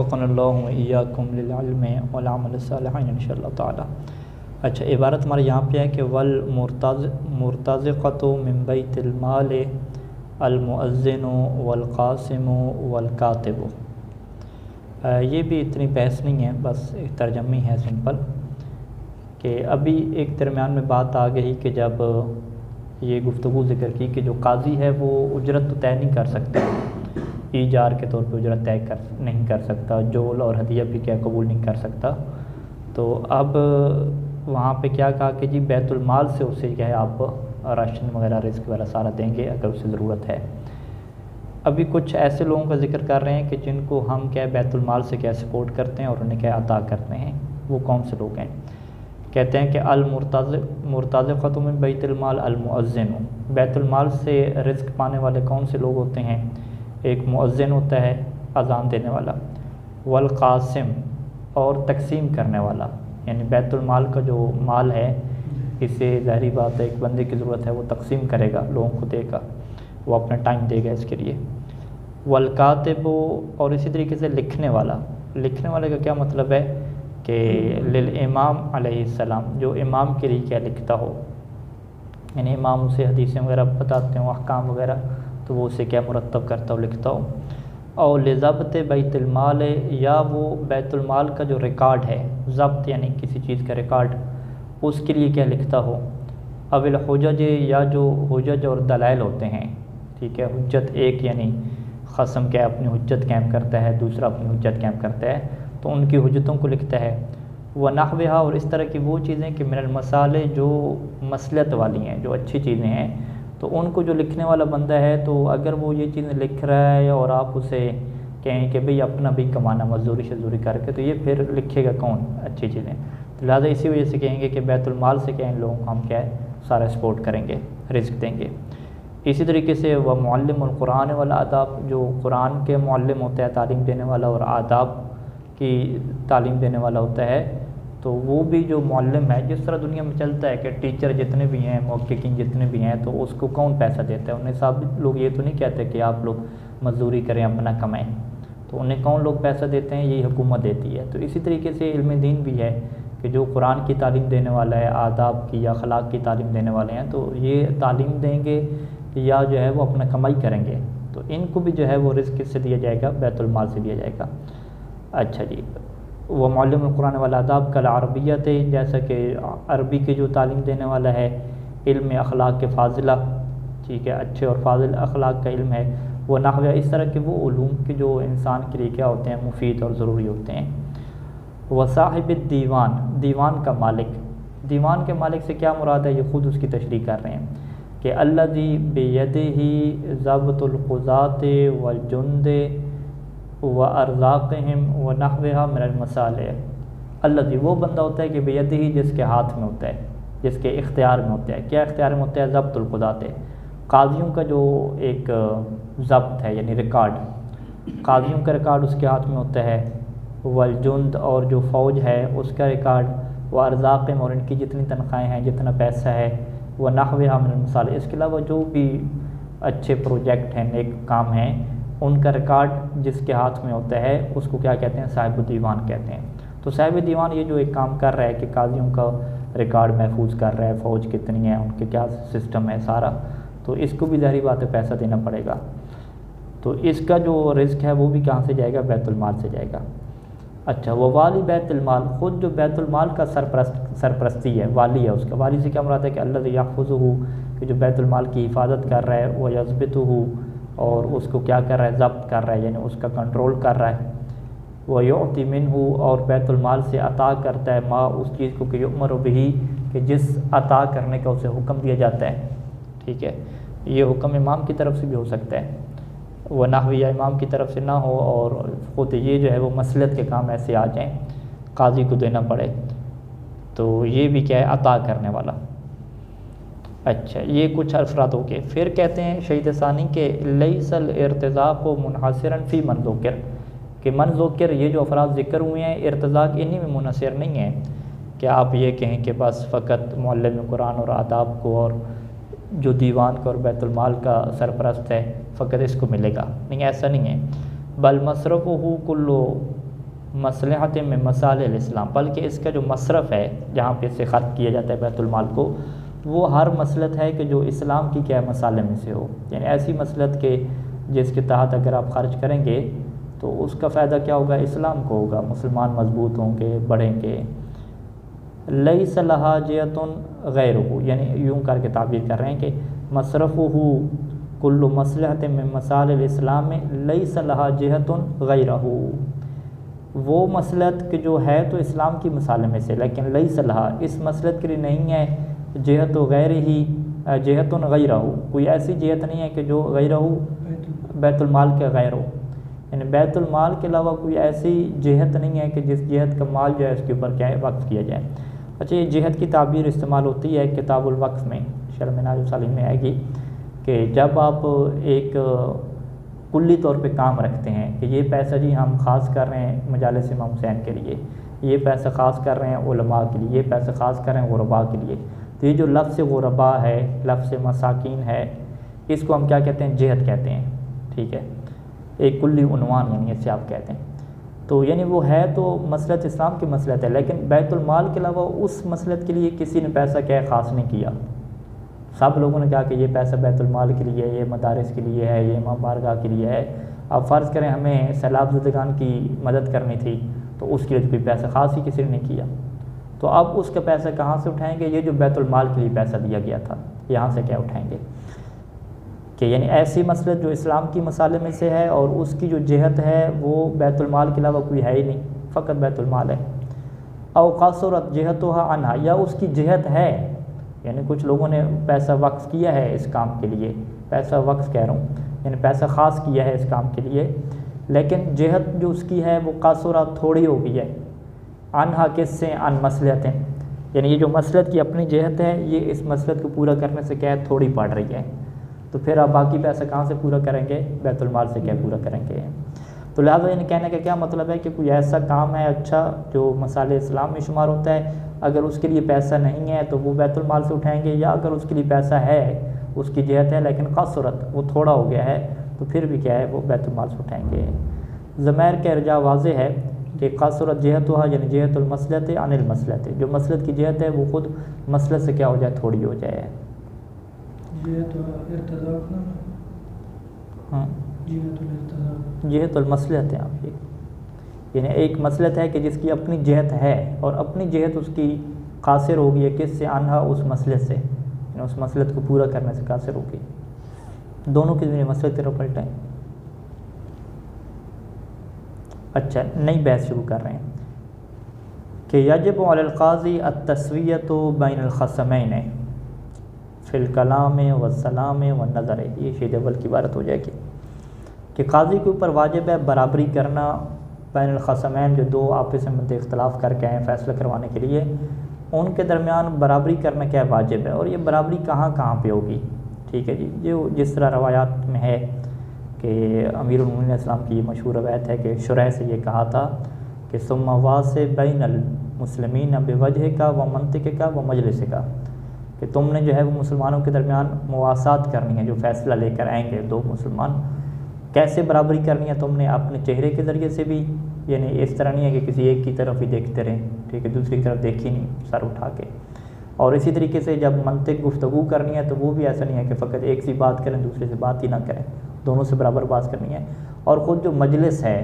وفقنا اللہ وإیاکم للعلم والعمل الصالحین انشاءاللہ تعالی۔ اچھا، عبارت ہمارے یہاں پہ ہے کہ والمرتزقۃ من بیت المال المؤذن والقاسم والکاتب۔ یہ بھی اتنی بحث نہیں ہے، بس ایک ترجمہ ہے سمپل، کہ ابھی ایک درمیان میں بات آ گئی کہ جب یہ گفتگو ذکر کی کہ جو قاضی ہے وہ اجرت تو طے نہیں کر سکتا، ایجار کے طور پہ اجرت طے نہیں کر سکتا، جول اور ہدیہ بھی کیا قبول نہیں کر سکتا۔ تو اب وہاں پہ کیا کہا کہ جی بیت المال سے اسے کیا ہے آپ راشن وغیرہ رزق وغیرہ سارا دیں گے اگر اسے ضرورت ہے۔ ابھی کچھ ایسے لوگوں کا ذکر کر رہے ہیں کہ جن کو ہم کیا بیت المال سے کیا سپورٹ کرتے ہیں اور انہیں کیا عطا کرتے ہیں، وہ کون سے لوگ ہیں؟ کہتے ہیں کہ المرتزقۃ من بیت المال المؤذن، بیت المال سے رزق پانے والے کون سے لوگ ہوتے ہیں؟ ایک مؤذن ہوتا ہے اذان دینے والا، والقاسم اور تقسیم کرنے والا، یعنی بیت المال کا جو مال ہے اسے ظاہری بات ہے ایک بندے کی ضرورت ہے وہ تقسیم کرے گا، لوگوں کو دے گا، وہ اپنا ٹائم دے گا اس کے لیے۔ والکاتب، اور اسی طریقے سے لکھنے والا۔ لکھنے والے کا کیا مطلب ہے کہ للامام علیہ السلام، جو امام کے لیے کیا لکھتا ہو، یعنی امام اسے حدیثیں وغیرہ بتاتے ہوں، احکام وغیرہ، تو وہ اسے کیا مرتب کرتا ہو، لکھتا ہو۔ اور لضبط بیت المال، یا وہ بیت المال کا جو ریکارڈ ہے، ضبط یعنی کسی چیز کا ریکارڈ، اس کے لیے کیا لکھتا ہو۔ او الحجج، یا جو حجج اور دلائل ہوتے ہیں، ٹھیک ہے، حجت ایک یعنی خصم کیا اپنی حجت قائم کرتا ہے، دوسرا اپنی حجت قائم کرتا ہے، تو ان کی حجتوں کو لکھتا ہے۔ ونحوہا، اور اس طرح کی وہ چیزیں کہ من المصالح، جو مصلحت والی ہیں، جو اچھی چیزیں ہیں، تو ان کو جو لکھنے والا بندہ ہے تو اگر وہ یہ چیزیں لکھ رہا ہے اور آپ اسے کہیں کہ بھئی اپنا بھی کمانا مزدوری شزدوری کر کے، تو یہ پھر لکھے گا کون اچھی چیزیں؟ تو لہٰذا اسی وجہ سے کہیں گے کہ بیت المال سے کیا ان لوگوں کو ہم کیا ہے سارا سپورٹ کریں گے، رزق دیں گے۔ اسی طریقے سے وہ معلم القرآن والآداب، جو قرآن کے معلم ہوتا ہے تعلیم دینے والا اور آداب کی تعلیم دینے والا ہوتا ہے، تو وہ بھی جو معلم ہے، جس طرح دنیا میں چلتا ہے کہ ٹیچر جتنے بھی ہیں، محققین جتنے بھی ہیں، تو اس کو کون پیسہ دیتا ہے؟ انہیں سب لوگ یہ تو نہیں کہتے کہ آپ لوگ مزدوری کریں اپنا کمائیں، تو انہیں کون لوگ پیسہ دیتے ہیں؟ یہی حکومت دیتی ہے۔ تو اسی طریقے سے علم دین بھی ہے کہ جو قرآن کی تعلیم دینے والا ہے، آداب کی یا اخلاق کی تعلیم دینے والے ہیں، تو یہ تعلیم دیں گے یا جو ہے وہ اپنا کمائی کریں گے، تو ان کو بھی جو ہے وہ رزق کس سے دیا جائے گا؟ بیت المال سے دیا جائے گا۔ اچھا جی، وہ معلم القرآن والآداب کا عربیت ہے، جیسا کہ عربی کی جو تعلیم دینے والا ہے، علم اخلاق کے فاضلہ، ٹھیک ہے، اچھے اور فاضل اخلاق کا علم ہے، وہ نحوہ، اس طرح کے وہ علوم کے جو انسان کے لیے کیا ہوتے ہیں مفید اور ضروری ہوتے ہیں۔ وصاحب الدیوان، دیوان کا مالک۔ دیوان کے مالک سے کیا مراد ہے؟ یہ خود اس کی تشریح کر رہے ہیں کہ الذی بیدہ ضبط القضاۃ والجند وارزاقہم ونحوہا من المصالح۔ الذی، وہ بندہ ہوتا ہے کہ بیدہ، جس کے ہاتھ میں ہوتا ہے، جس کے اختیار میں ہوتا ہے۔ کیا اختیار میں ہوتا ہے؟ ضبط القضاۃ، قاضیوں کا جو ایک ضبط ہے یعنی ریکارڈ، قاضیوں کا ریکارڈ اس کے ہاتھ میں ہوتا ہے، والجند، اور جو فوج ہے اس کا ریکارڈ، وارزاقہم، اور ان کی جتنی تنخواہیں ہیں، جتنا پیسہ ہے، ونحوہا من المصالح، اس کے علاوہ جو بھی اچھے پروجیکٹ ہیں، نیک کام ہیں، ان کا ریکارڈ جس کے ہاتھ میں ہوتا ہے اس کو کیا کہتے ہیں؟ صاحب دیوان کہتے ہیں۔ تو صاحب دیوان یہ جو ایک کام کر رہا ہے کہ قاضیوں کا ریکارڈ محفوظ کر رہا ہے، فوج کتنی ہے، ان کے کیا سسٹم ہے سارا، تو اس کو بھی ظاہری بات ہے پیسہ دینا پڑے گا، تو اس کا جو رزق ہے وہ بھی کہاں سے جائے گا؟ بیت المال سے جائے گا۔ اچھا، وہ والی بیت المال، خود جو بیت المال کا سرپرستی ہے، والی ہے اس کا۔ والی سے کیا مراد ہے کہ الذی یحفظہ، کہ جو بیت المال کی حفاظت کر رہا ہے، وہ یضبطہ، اور اس کو کیا کر رہا ہے؟ ضبط کر رہا ہے، یعنی اس کا کنٹرول کر رہا ہے۔ وہ یعطی منہ، اور بیت المال سے عطا کرتا ہے، ما، اس چیز کو کہ یؤمر بہ، کہ جس عطا کرنے کا اسے حکم دیا جاتا ہے، ٹھیک ہے، یہ حکم امام کی طرف سے بھی ہو سکتا ہے، وہ نحویہ امام کی طرف سے نہ ہو، اور خود یہ جو ہے وہ مصلحت کے کام ایسے آ جائیں قاضی کو دینا پڑے، تو یہ بھی کیا ہے؟ عطا کرنے والا۔ اچھا، یہ کچھ افراد ہو گئے۔ پھر کہتے ہیں شہید ثانی کہ لیس الارتزاق منحصرا فی من ذکر، کہ من ذکر، یہ جو افراد ذکر ہوئے ہیں، ارتزاق انہی میں منحصر نہیں ہے کہ آپ یہ کہیں کہ بس فقط معلم قرآن اور آداب کو اور جو دیوان کا اور بیت المال کا سرپرست ہے فقط اس کو ملے گا، نہیں، ایسا نہیں ہے۔ بل مصرفہ کلو مصلحت من مصالح الاسلام، بلکہ اس کا جو مصرف ہے جہاں پہ اس سے خرچ کیا جاتا ہے بیت المال کو، وہ ہر مصلحت ہے کہ جو اسلام کی کیا مصالح میں سے ہو، یعنی ایسی مصلحت کہ جس کے تحت اگر آپ خرچ کریں گے تو اس کا فائدہ کیا ہوگا، اسلام کو ہوگا، مسلمان مضبوط ہوں گے، بڑھیں گے۔ لیس لہا جہۃ غیرہ، یعنی یوں کر کے تعبیر کر رہے ہیں کہ مصرفہ کل مصلحت من مصالح الاسلام لیس لہا جہۃ غیرہ، وہ مصلحت کہ جو ہے تو اسلام کی مصالح میں سے، لیکن لیس لہا، اس مصلحت کے لیے نہیں ہے جہت غیر ہی جہت غیرہ، کوئی ایسی جہت نہیں ہے کہ جو غیرہ بیت المال کے غیر ہو، یعنی بیت المال کے علاوہ کوئی ایسی جہت نہیں ہے کہ جس جہت کا مال جو ہے اس کے اوپر کیا ہے وقف کیا جائے۔ اچھا، یہ جہت کی تعبیر استعمال ہوتی ہے کتاب الوقف میں، شرح منہاج الصالحین میں آئے گی کہ جب آپ ایک کلی طور پہ کام رکھتے ہیں کہ یہ پیسہ جی ہم خاص کر رہے ہیں مجالس امام حسین کے لیے، یہ پیسہ خاص کر رہے ہیں علماء کے لیے، یہ پیسہ خاص کر رہے ہیں غرباء کے لیے، تو یہ جو لفظ غرباء ہے، لفظ مساکین ہے، اس کو ہم کیا کہتے ہیں، جہت کہتے ہیں، ٹھیک ہے، ایک کلی عنوان یعنی اسے آپ کہتے ہیں۔ تو یعنی وہ ہے تو مصلحت اسلام کی مصلحت ہے، لیکن بیت المال کے علاوہ اس مصلحت کے لیے کسی نے پیسہ کیا خاص نہیں کیا، سب لوگوں نے کہا کہ یہ پیسہ بیت المال کے لیے، یہ مدارس کے لیے ہے، یہ امام بارگاہ کے لیے ہے۔ اب فرض کریں ہمیں سیلاب زدگان کی مدد کرنی تھی تو اس کے لیے کوئی پیسہ خاص ہی کسی نے نہیں کیا، تو اب اس کا پیسہ کہاں سے اٹھائیں گے، یہ جو بیت المال کے لیے پیسہ دیا گیا تھا یہاں سے کیا اٹھائیں گے، کہ یعنی ایسی مصلحت جو اسلام کی مصالح میں سے ہے اور اس کی جو جہت ہے وہ بیت المال کے علاوہ کوئی ہے ہی نہیں، فقط بیت المال ہے۔ او قصرت جہتها عنہا، یا اس کی جہت ہے، یعنی کچھ لوگوں نے پیسہ وقف کیا ہے اس کام کے لیے، پیسہ وقف کہہ رہا ہوں یعنی پیسہ خاص کیا ہے اس کام کے لیے، لیکن جہت جو اس کی ہے وہ قصرت تھوڑی ہو گئی ہے، عنہا کس سے، عن مصلحتیں، یعنی یہ جو مصلحت کی اپنی جہت ہے یہ اس مصلحت کو پورا کرنے سے کیا ہے تھوڑی پڑ رہی ہے، تو پھر آپ باقی پیسہ کہاں سے پورا کریں گے، بیت المال سے کیا پورا کریں گے۔ تو لہٰذا یعنی کہنے کا کیا مطلب ہے کہ کوئی ایسا کام ہے اچھا جو مصالح اسلام میں شمار ہوتا ہے، اگر اس کے لیے پیسہ نہیں ہے تو وہ بیت المال سے اٹھائیں گے، یا اگر اس کے لیے پیسہ ہے، اس کی جہت ہے لیکن قصرت وہ تھوڑا ہو گیا ہے تو پھر بھی کیا ہے وہ بیت المال سے اٹھائیں گے۔ ضمیر کا ارجاع واضح ہے کہ قصرت جہتها یعنی جہت المصلحت عن المصلحت، جو مصلحت کی جہت ہے وہ خود مصلحت سے کیا ہو جائے تھوڑی ہو جائے۔ ہاں، جہت المصلحت ہے آپ یہ، یعنی ایک مصلحت ہے کہ جس کی اپنی جہت ہے اور اپنی جہت اس کی قاصر ہو گئی ہے کس سے، عنہا اس مصلحت سے، یعنی اس مصلحت کو پورا کرنے سے قاصر ہو گئی، دونوں کی مصلحت طرف پلٹیں۔ اچھا، نئی بحث شروع کر رہے ہیں کہ یجب علی القاضی التسویۃ بین الخصمین فی الکلام والسلام والنظر، یہ شید اول کی عبارت ہو جائے گی کہ قاضی کے اوپر واجب ہے برابری کرنا بین الخصمین، جو دو آپس میں اختلاف کر کے آئے فیصلہ کروانے کے لیے، ان کے درمیان برابری کرنا کیا واجب ہے، اور یہ برابری کہاں کہاں پہ ہوگی، ٹھیک ہے جی، جو جس طرح روایات میں ہے کہ امیر المومنین اسلام کی یہ مشہور روایت ہے کہ شرح سے یہ کہا تھا کہ ثم واص بین المسلمین بوجہ کا و منطق کا و مجلس کا، کہ تم نے جو ہے وہ مسلمانوں کے درمیان مواسات کرنی ہے، جو فیصلہ لے کر آئیں گے دو مسلمان، کیسے برابری کرنی ہے تم نے، اپنے چہرے کے ذریعے سے بھی، یعنی اس طرح نہیں ہے کہ کسی ایک کی طرف ہی دیکھتے رہیں، ٹھیک ہے، دوسری طرف دیکھی نہیں سر اٹھا کے، اور اسی طریقے سے جب منطق گفتگو کرنی ہے تو وہ بھی ایسا نہیں ہے کہ فقط ایک سی بات کریں دوسرے سے بات ہی نہ کریں، دونوں سے برابر بات کرنی ہے، اور خود جو مجلس ہے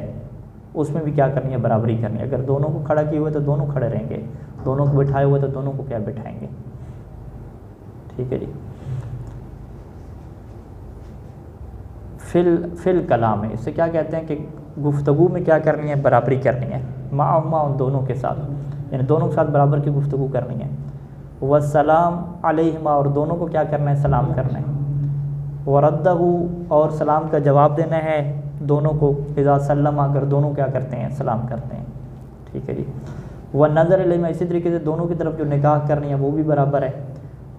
اس میں بھی کیا کرنی ہے، برابری کرنی ہے، اگر دونوں کو کھڑا کیے ہوئے تو دونوں کھڑے رہیں گے، دونوں کو بٹھائے ہوئے تو دونوں کو کیا بٹھائیں گے، ٹھیک ہے جی۔ فل کلام ہے، اس سے کیا کہتے ہیں کہ گفتگو میں کیا کرنی ہے، برابری کرنی ہے، معہما ان دونوں کے ساتھ، یعنی دونوں کے ساتھ برابر کی گفتگو کرنی ہے، والسلام علیہما اور دونوں کو کیا کرنا ہے، سلام کرنا ہے، وردہ اور سلام کا جواب دینا ہے دونوں کو، اذا سلم اگر دونوں کیا کرتے ہیں، سلام کرتے ہیں، ٹھیک ہے جی۔ والنظر الیہما اسی طریقے سے دونوں کی طرف جو نگاہ کرنی ہے وہ بھی برابر ہے،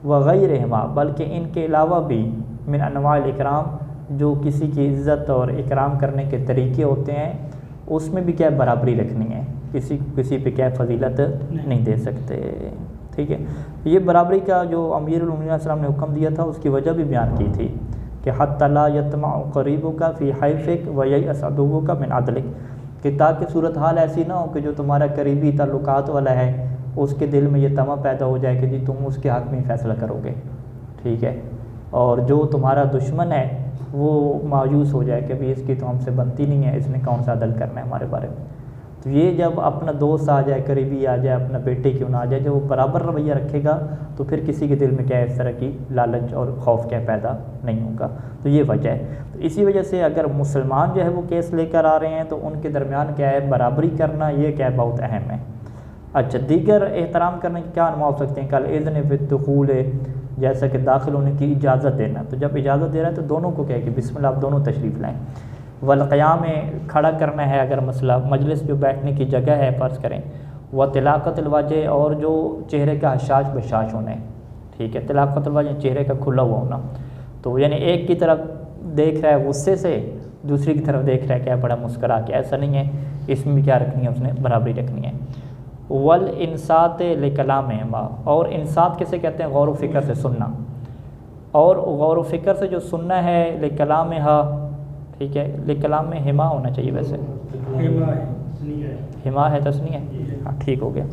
وغیرہما بلکہ ان کے علاوہ بھی من انواع الاکرام جو کسی کی عزت اور اکرام کرنے کے طریقے ہوتے ہیں اس میں بھی کیا برابری رکھنی ہے، کسی پہ کیا فضیلت نہیں دے سکتے، ٹھیک ہے۔ یہ برابری کا جو امیر المومنین السلام نے حکم دیا تھا اس کی وجہ بھی بیان کی تھی کہ حتی لا یطمع قریبک فی حیفک و ییأس عدوک من عدلک، کہ تاکہ صورتحال ایسی نہ ہو کہ جو تمہارا قریبی تعلقات والا ہے اس کے دل میں یہ طمع پیدا ہو جائے کہ جی تم اس کے حق میں فیصلہ کرو گے، ٹھیک ہے، اور جو تمہارا دشمن ہے وہ مایوس ہو جائے کہ بھی اس کی تو ہم سے بنتی نہیں ہے، اس نے کون سا عدل کرنا ہے ہمارے بارے میں۔ تو یہ جب اپنا دوست آ جائے، قریبی آ جائے، اپنا بیٹے کیوں نہ آ جائے، جب وہ برابر رویہ رکھے گا تو پھر کسی کے دل میں کیا اس طرح کی لالچ اور خوف کیا پیدا نہیں ہوگا۔ تو یہ وجہ ہے۔ تو اسی وجہ سے اگر مسلمان جو ہے وہ کیس لے کر آ رہے ہیں تو ان کے درمیان کیا ہے برابری کرنا، یہ کیا ہے بہت اہم ہے۔ اچھا، دیگر احترام کرنے کے کیا انواع ہو سکتے ہیں؟ کل اذن فی الدخول، جیسا کہ داخل ہونے کی اجازت دینا، تو جب اجازت دے رہا ہے تو دونوں کو کہے کہ بسم اللہ آپ دونوں تشریف لائیں۔ والقیام، کھڑا کرنا ہے اگر مسئلہ مجلس جو بیٹھنے کی جگہ ہے فرض کریں، وطلاقت الوجہ، اور جو چہرے کا حشاش بشاش ہونا ہے، ٹھیک ہے، طلاقت الوجہ چہرے کا کھلا ہوا ہونا، تو یعنی ایک کی طرف دیکھ رہا ہے غصے سے، دوسری کی طرف دیکھ رہا ہے کیا بڑا مسکرا کے، ایسا نہیں ہے، اس میں بھی کیا رکھنی ہے اس نے برابری رکھنی ہے۔ والانصات لکلامہما، اور انصات کسے کہتے ہیں؟ غور و فکر سے سننا، اور غور و فکر سے جو سننا ہے لکلامہا، ٹھیک ہے، لکلامہما ہونا چاہیے، ویسے ہما ہے تسنیہ ہے، ہاں ٹھیک ہو گیا،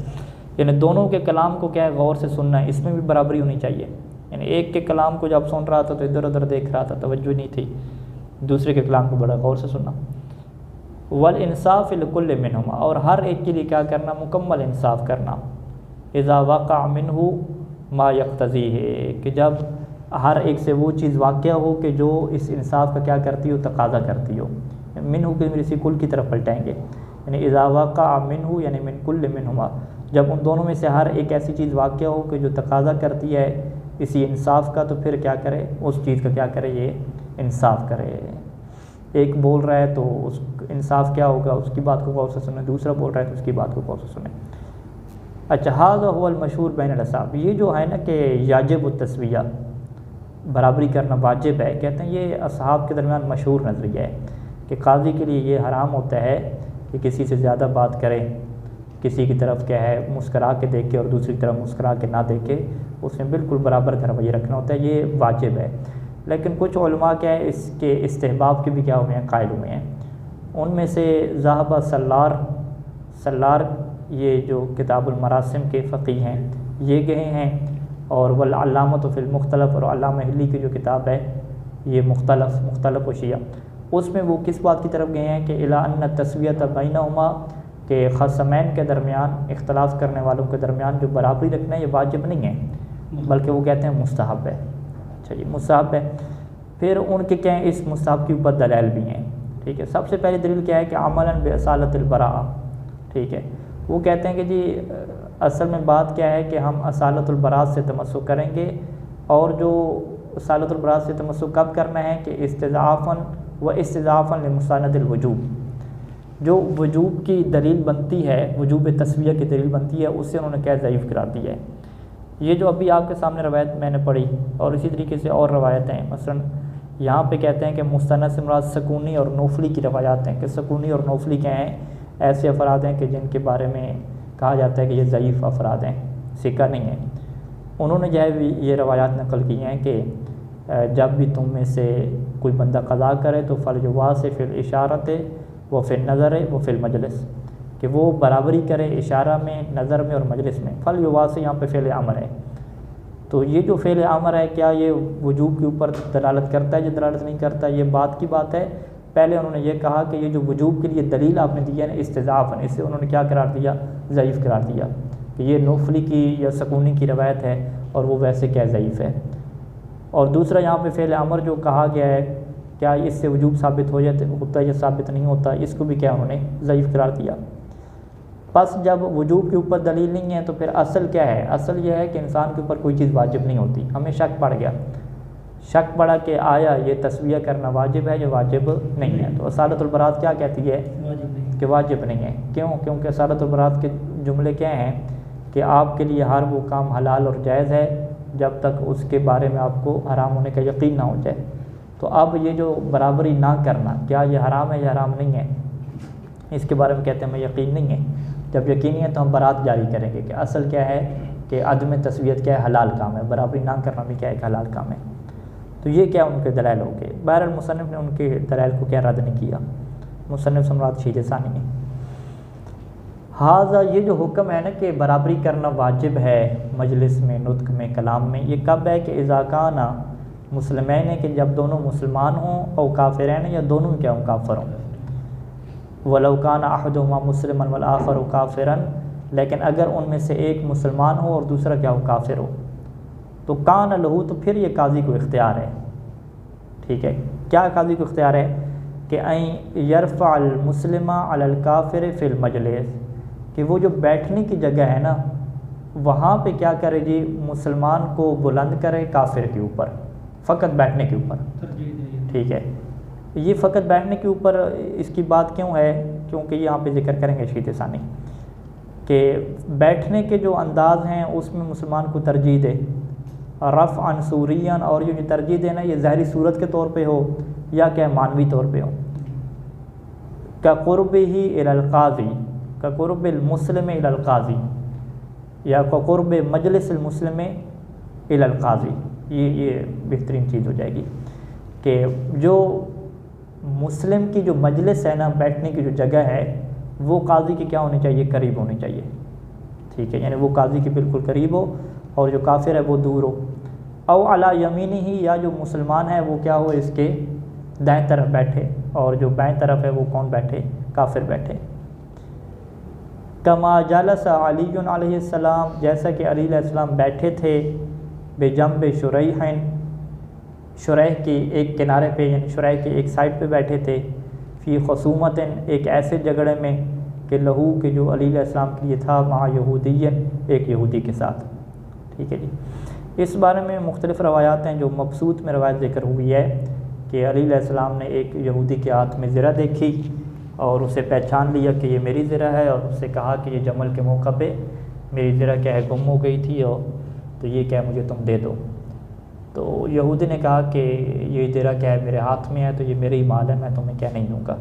یعنی دونوں کے کلام کو کیا ہے غور سے سننا ہے، اس میں بھی برابری ہونی چاہیے، یعنی ایک کے کلام کو جب سن رہا تھا تو ادھر ادھر دیکھ رہا تھا، توجہ نہیں تھی، دوسرے کے کلام کو بڑا غور سے سننا۔ والانصاف لکل منہما، اور ہر ایک کے لیے کیا کرنا؟ مکمل انصاف کرنا۔ اذا وقع منہ ما یقتضیہ، کہ جب ہر ایک سے وہ چیز واقع ہو کہ جو اس انصاف کا کیا کرتی ہو؟ تقاضا کرتی ہو۔ منہ کے اسی کل کی طرف پلٹائیں گے، یعنی اذا وقع منہ یعنی من کل منہما، جب ان دونوں میں سے ہر ایک ایسی چیز واقع ہو کہ جو تقاضا کرتی ہے اسی انصاف کا، تو پھر کیا کرے؟ اس چیز کا کیا کرے؟ یہ انصاف کرے۔ ایک بول رہا ہے تو اس انصاف کیا ہوگا؟ اس کی بات کو غور سے سنیں، دوسرا بول رہا ہے تو اس کی بات کو غور سے سنیں۔ اچھا، ھذا هو المشہور بین الاصحاب، یہ جو ہے نا کہ یاجب التسویہ، برابری کرنا واجب ہے، کہتے ہیں یہ اصحاب کے درمیان مشہور نظریہ ہے کہ قاضی کے لیے یہ حرام ہوتا ہے کہ کسی سے زیادہ بات کرے، کسی کی طرف کیا ہے مسکرا کے دیکھے اور دوسری طرف مسکرا کے نہ دیکھے، اس میں بالکل برابر کا رویہ رکھنا ہوتا ہے، یہ واجب ہے۔ لیکن کچھ علماء کیا ہے اس کے استحباب کے بھی کیا ہوئے ہیں؟ قائل ہوئے ہیں۔ ان میں سے ذہبہ سلار یہ جو کتاب المراسم کے فقیہ ہیں یہ گئے ہیں، اور والعلامۃ فی المختلف، اور علامہ ہلی کی جو کتاب ہے یہ مختلف و شیعہ، اس میں وہ کس بات کی طرف گئے ہیں کہ الی ان التسویۃ بینہما، کہ خصمین کے درمیان، اختلاف کرنے والوں کے درمیان جو برابری رکھنا ہے یہ واجب نہیں ہے بلکہ وہ کہتے ہیں مستحب ہے۔ اچھا جی، مستحب ہے۔ پھر ان کے کیا ہیں اس مستحب کے اوپر دلائل بھی ہیں، ٹھیک ہے۔ سب سے پہلی دلیل کیا ہے کہ عملاً باصالۃ البراءہ، ٹھیک ہے، وہ کہتے ہیں کہ جی اصل میں بات کیا ہے کہ ہم اصالۃ البراء سے تمسک کریں گے، اور جو اصالۃ البراء سے تمسک کب کرنا ہے کہ استضعافاً لمساند الوجوب، جو وجوب کی دلیل بنتی ہے، وجوب تسویہ کی دلیل بنتی ہے، اس سے انہوں نے کیا ضعیف قرار دیا ہے۔ یہ جو ابھی آپ کے سامنے روایت میں نے پڑھی، اور اسی طریقے سے اور روایتیں ہیں، مثلا یہاں پہ کہتے ہیں کہ مستند سے مراد سکونی اور نوفلی کی روایات ہیں، کہ سکونی اور نوفلی کیا ہیں؟ ایسے افراد ہیں کہ جن کے بارے میں کہا جاتا ہے کہ یہ ضعیف افراد ہیں، ثقہ نہیں ہیں۔ انہوں نے جو ہے یہ روایات نقل کی ہیں کہ جب بھی تم میں سے کوئی بندہ قضا کرے تو فلیواصف فی الاشارۃ و فی النظر و فی المجلس، کہ وہ برابری کرے اشارہ میں، نظر میں اور مجلس میں۔ فلیواصف یہاں پہ فعل امر ہے، تو یہ جو فعل امر ہے کیا یہ وجوب کے اوپر دلالت کرتا ہے یا دلالت نہیں کرتا؟ یہ بات کی بات ہے۔ پہلے انہوں نے یہ کہا کہ یہ جو وجوب کے لیے دلیل آپ نے دی ہے نا استضعاف، اس سے انہوں نے کیا قرار دیا؟ ضعیف قرار دیا، کہ یہ نوفلی کی یا سکونی کی روایت ہے اور وہ ویسے کیا ضعیف ہے۔ اور دوسرا یہاں پہ فعل امر جو کہا گیا ہے، کیا اس سے وجوب ثابت ہوتا ہے یا ثابت نہیں ہوتا؟ اس کو بھی کیا انہوں نے ضعیف قرار دیا۔ پس جب وجوب کے اوپر دلیل نہیں ہے تو پھر اصل کیا ہے؟ اصل یہ ہے کہ انسان کے اوپر کوئی چیز واجب نہیں ہوتی، ہمیں شک پڑ گیا، شک پڑا کہ آیا یہ تسویہ کرنا واجب ہے یا واجب نہیں ہے، تو اصالۃ البراء کیا کہتی ہے؟ کہ واجب نہیں ہے۔ کیوں؟ کیونکہ اصالۃ البراء کے جملے کیا ہیں کہ آپ کے لیے ہر وہ کام حلال اور جائز ہے جب تک اس کے بارے میں آپ کو حرام ہونے کا یقین نہ ہو جائے۔ تو اب یہ جو برابری نہ کرنا، کیا یہ حرام ہے یا حرام نہیں ہے؟ اس کے بارے میں کہتے ہیں ہمیں یقین نہیں ہے۔ جب یقینی ہے تو ہم برات جاری کریں گے کہ اصل کیا ہے کہ عدم تسویت کیا ہے؟ حلال کام ہے، برابری نہ کرنا بھی کیا ہے؟ ایک حلال کام ہے۔ تو یہ کیا ان کے دلائل ہو گئے۔ بہرحال مصنف نے ان کے دلائل کو کیا رد نہیں کیا، مصنف سے مراد شیخ ثانی ہے۔ ہاذا یہ جو حکم ہے نا کہ برابری کرنا واجب ہے مجلس میں، نطق میں، کلام میں، یہ کب ہے کہ اذا کان مسلمین ہے کہ جب دونوں مسلمان ہوں، او کافرین یا دونوں کیا ہوں کافر ہوں، ولو کان احدہما مسلما والآخر کافرا، لیکن اگر ان میں سے ایک مسلمان ہو اور دوسرا کیا ہو کافر ہو، تو کان لہو تو پھر یہ قاضی کو اختیار ہے، ٹھیک ہے، کیا قاضی کو اختیار ہے کہ این یرفع المسلم علی الکافر فی المجلس، کہ وہ جو بیٹھنے کی جگہ ہے نا وہاں پہ کیا کرے جی، مسلمان کو بلند کرے کافر کے اوپر، فقط بیٹھنے کے اوپر، ٹھیک ہے۔ یہ فقط بیٹھنے کے اوپر اس کی بات کیوں ہے؟ کیونکہ یہاں پہ ذکر کریں گے شیخ ثانی کہ بیٹھنے کے جو انداز ہیں اس میں مسلمان کو ترجیح دے، رفعا سوریاً، اور یہ جو ترجیح دینا یہ ظاہری صورت کے طور پہ ہو یا کہ معنوی طور پہ ہو، کا قرب ہی الی القاضی، کا قرب المسلم الی القاضی، یا کا قرب مجلس المسلم الی القاضی، یہ بہترین چیز ہو جائے گی کہ جو مسلم کی جو مجلس ہے نا، بیٹھنے کی جو جگہ ہے، وہ قاضی کی کیا ہونی چاہیے، قریب ہونی چاہیے، ٹھیک ہے، یعنی وہ قاضی کے بالکل قریب ہو اور جو کافر ہے وہ دور ہو، او علی یمینہ ہی، یا جو مسلمان ہے وہ کیا ہو اس کے دائیں طرف بیٹھے، اور جو بائیں طرف ہے وہ کون بیٹھے، کافر بیٹھے۔ کما جلس علی علیہ السلام، جیسا کہ علی علیہ السلام بیٹھے تھے، بجنب شریح، شریح کی ایک کنارے پہ، یعنی شریح کے ایک سائڈ پہ بیٹھے تھے، فی خصومت، ایک ایسے جھگڑے میں کہ لہو کہ جو علی علیہ السلام کے لیے تھا، مع یہودی، ایک یہودی کے ساتھ، ٹھیک ہے جی۔ اس بارے میں مختلف روایات ہیں، جو مبسوط میں روایت ذکر ہوئی ہے کہ علی علیہ السلام نے ایک یہودی کے ہاتھ میں زرہ دیکھی اور اسے پہچان لیا کہ یہ میری زرہ ہے، اور اسے کہا کہ یہ جمل کے موقع پہ میری زرہ کیا ہے، گم ہو گئی تھی، اور تو یہ کیا ہے مجھے تم دے دو۔ تو یہودی نے کہا کہ یہ زرہ کیا ہے میرے ہاتھ میں ہے، تو یہ میرے ہی مال ہے، میں تمہیں کیا نہیں دوں گا۔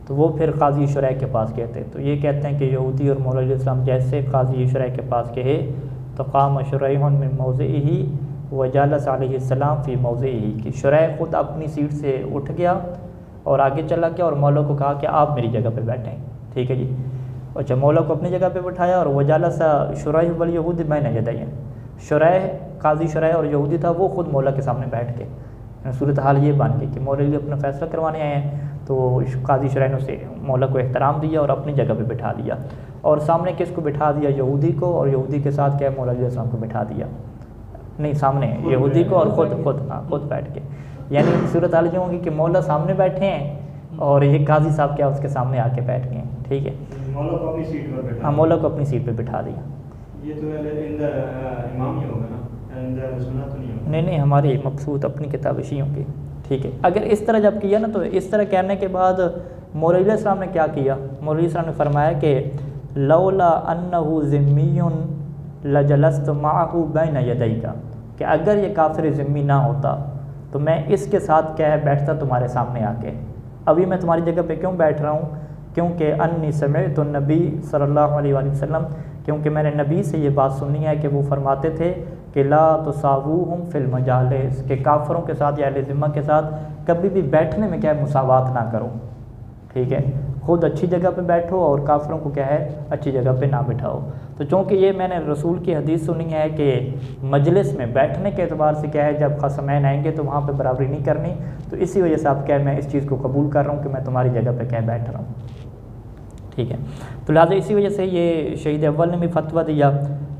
تو وہ پھر قاضی شریح کے پاس گئے تھے، تو یہ کہتے ہیں کہ یہودی اور مولا علیہ السلام جیسے قاضی شریح کے پاس گئے، تو قام شریح من موضعہ وجلس علیہ السلام فی موضعہ، کہ شریح خود اپنی سیٹ سے اٹھ گیا اور آگے چلا گیا، اور مولا کو کہا کہ آپ میری جگہ پہ بیٹھیں، ٹھیک ہے جی۔ اچھا، مولا کو اپنی جگہ پہ بٹھایا، اور وجلس شریح والیہود بین یدیہ، شریح، قاضی شریح اور یہودی تھا، وہ خود مولا کے سامنے بیٹھ کے، صورتحال یہ بن گئی کہ مولوی اپنا فیصلہ کروانے آئے ہیں، تو قاضی شریح نے اسے مولا کو احترام دیا اور اپنی جگہ پہ بٹھا دیا، اور سامنے کس کو بٹھا دیا، یہودی کو، اور یہودی کے ساتھ کیا مولا علیہ السلام کو بٹھا دیا، نہیں سامنے یہودی کو، اور خود بیٹھ کے، یعنی صورتحال یہ ہوگی کہ مولا سامنے بیٹھے ہیں اور یہ قاضی صاحب کیا اس کے سامنے آ کے بیٹھ گئے ہیں، ٹھیک ہے، مولا کو اپنی سیٹ پر بٹھا، ہاں مولا کو اپنی سیٹ پہ بٹھا دیا۔ یہ تو امام ہی ہوگا نا، سنت تو نہیں ہوگا؟ نہیں، ہماری مبسوط اپنی کتاب شیعوں کی، ٹھیک ہے۔ اگر اس طرح جب کیا نا، تو اس طرح کہنے کے بعد مولوی علیہ السلام نے کیا کیا، مولوی علیہ السلام نے فرمایا کہ لولا انہ ذمی لجلست معہ بین یدیک، کہ اگر یہ کافر ذمی نہ ہوتا تو میں اس کے ساتھ کیا ہے بیٹھتا تمہارے سامنے آ کے، ابھی میں تمہاری جگہ پہ کیوں بیٹھ رہا ہوں، کیونکہ انی سمعت النبی صلی اللہ علیہ وآلہ وسلم، کیونکہ میں نے نبی سے یہ بات سنی ہے کہ وہ فرماتے تھے کہ لا تساووہم فی المجالس، کہ کافروں کے ساتھ یا اہل ذمہ کے ساتھ کبھی بھی بیٹھنے میں کیا ہے مساوات نہ کرو، ٹھیک ہے، خود اچھی جگہ پہ بیٹھو اور کافروں کو کیا ہے اچھی جگہ پہ نہ بٹھاؤ۔ تو چونکہ یہ میں نے رسول کی حدیث سنی ہے کہ مجلس میں بیٹھنے کے اعتبار سے کیا ہے جب خصمین آئیں گے تو وہاں پہ برابری نہیں کرنی، تو اسی وجہ سے آپ کیا ہے میں اس چیز کو قبول کر رہا ہوں کہ میں تمہاری جگہ پہ کیا بیٹھ رہا ہوں، ٹھیک ہے۔ تو لہٰذا اسی وجہ سے یہ شہید اول نے بھی فتویٰ دیا